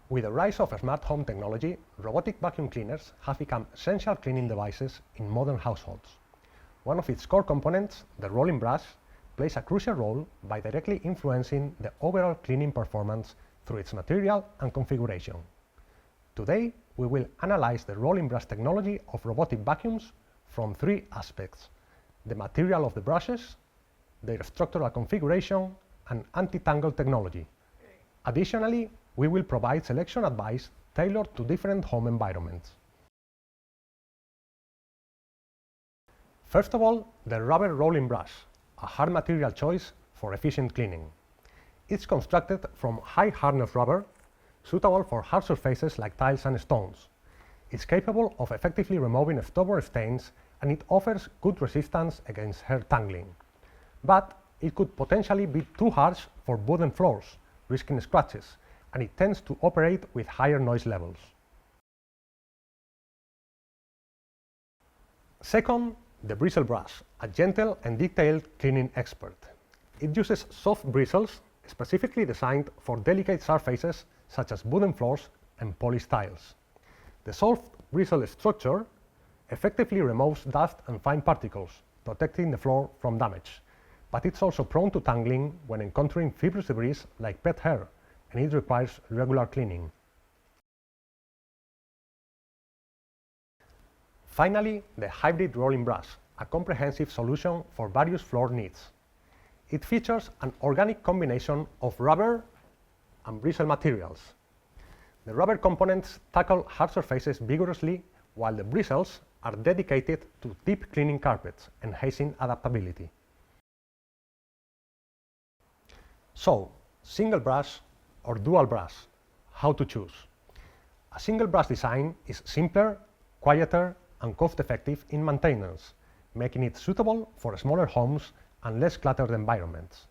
With the rise of smart home technology, robotic vacuum cleaners have become essential cleaning devices in modern households. One of its core components, the rolling brush, plays a crucial role by directly influencing the overall cleaning performance through its material and configuration. Today, we will analyze the rolling brush technology of robotic vacuums from three aspects: the material of the brushes, their structural configuration, and anti-tangle technology. Additionally, we will provide selection advice tailored to different home environments. First of all, the rubber rolling brush, a hard material choice for efficient cleaning. It's constructed from high hardness rubber, suitable for hard surfaces like tiles and stones. It's capable of effectively removing stubborn stains, and it offers good resistance against hair tangling. But it could potentially be too harsh for wooden floors, risking scratches, and it tends to operate with higher noise levels. Second, the bristle brush, a gentle and detailed cleaning expert. It uses soft bristles specifically designed for delicate surfaces such as wooden floors and polished tiles. The soft bristle structure effectively removes dust and fine particles, protecting the floor from damage. But it's also prone to tangling when encountering fibrous debris like pet hair, and it requires regular cleaning. Finally, the hybrid rolling brush, a comprehensive solution for various floor needs. It features an organic combination of rubber and bristle materials. The rubber components tackle hard surfaces vigorously, while the bristles are dedicated to deep cleaning carpets, enhancing adaptability. So, single brush or dual brush, how to choose? A single brush design is simpler, quieter, and cost-effective in maintenance, making it suitable for smaller homes and less cluttered environments.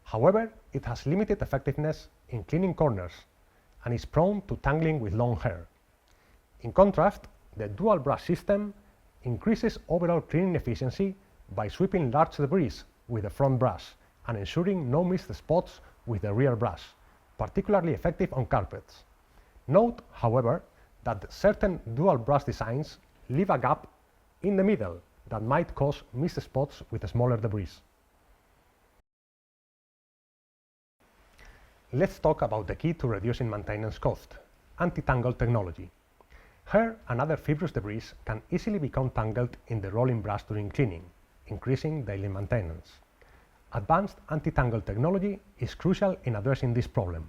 However, it has limited effectiveness in cleaning corners and is prone to tangling with long hair. In contrast, the dual brush system increases overall cleaning efficiency by sweeping large debris with the front brush and ensuring no missed spots with the rear brush, particularly effective on carpets. Note, however, that certain dual brush designs leave a gap in the middle that might cause missed spots with smaller debris. Let's talk about the key to reducing maintenance cost: anti-tangle technology. Hair and other fibrous debris can easily become tangled in the rolling brush during cleaning, increasing daily maintenance. Advanced anti-tangle technology is crucial in addressing this problem.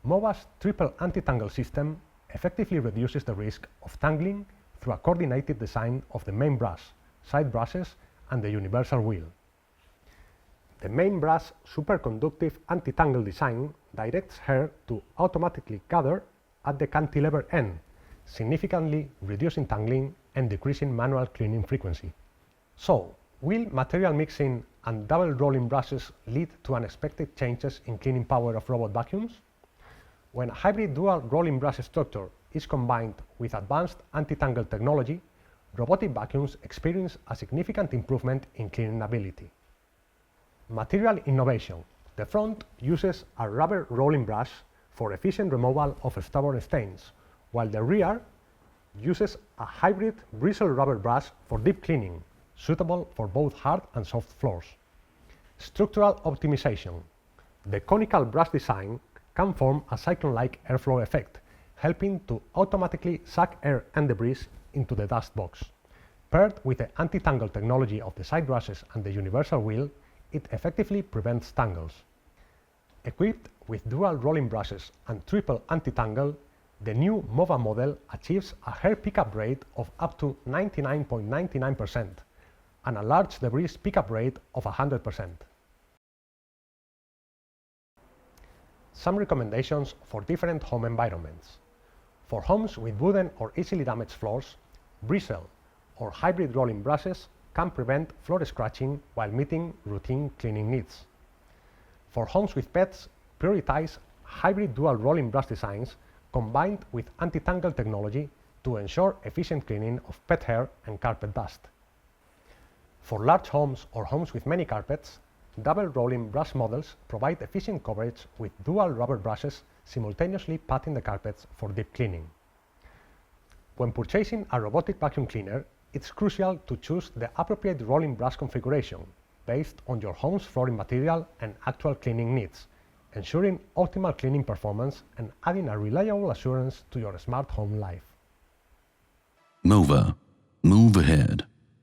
MOVA's triple anti-tangle system effectively reduces the risk of tangling through a coordinated design of the main brush, side brushes, and the universal wheel. The main brush superconductive anti-tangle design directs hair to automatically gather at the cantilever end, significantly reducing tangling and decreasing manual cleaning frequency. So, will material mixing and double rolling brushes lead to unexpected changes in cleaning power of robot vacuums? When a hybrid dual rolling brush structure is combined with advanced anti-tangle technology, robotic vacuums experience a significant improvement in cleaning ability. Material innovation. The front uses a rubber rolling brush for efficient removal of stubborn stains, while the rear uses a hybrid bristle rubber brush for deep cleaning, suitable for both hard and soft floors. Structural optimization. The conical brush design can form a cyclone-like airflow effect, helping to automatically suck air and debris into the dust box. Paired with the anti-tangle technology of the side brushes and the universal wheel, it effectively prevents tangles. Equipped with dual rolling brushes and triple anti-tangle, the new MOVA model achieves a hair pickup rate of up to 99.99% and a large debris pickup rate of 100%. Some recommendations for different home environments. For homes with wooden or easily damaged floors, bristle or hybrid rolling brushes can prevent floor scratching while meeting routine cleaning needs. For homes with pets, prioritize hybrid dual rolling brush designs combined with anti-tangle technology to ensure efficient cleaning of pet hair and carpet dust. For large homes or homes with many carpets, Double rolling brush models provide efficient coverage with dual rubber brushes simultaneously patting the carpets for deep cleaning. When purchasing a robotic vacuum cleaner, it's crucial to choose the appropriate rolling brush configuration based on your home's flooring material and actual cleaning needs, ensuring optimal cleaning performance and adding a reliable assurance to your smart home life. MOVA. Move ahead.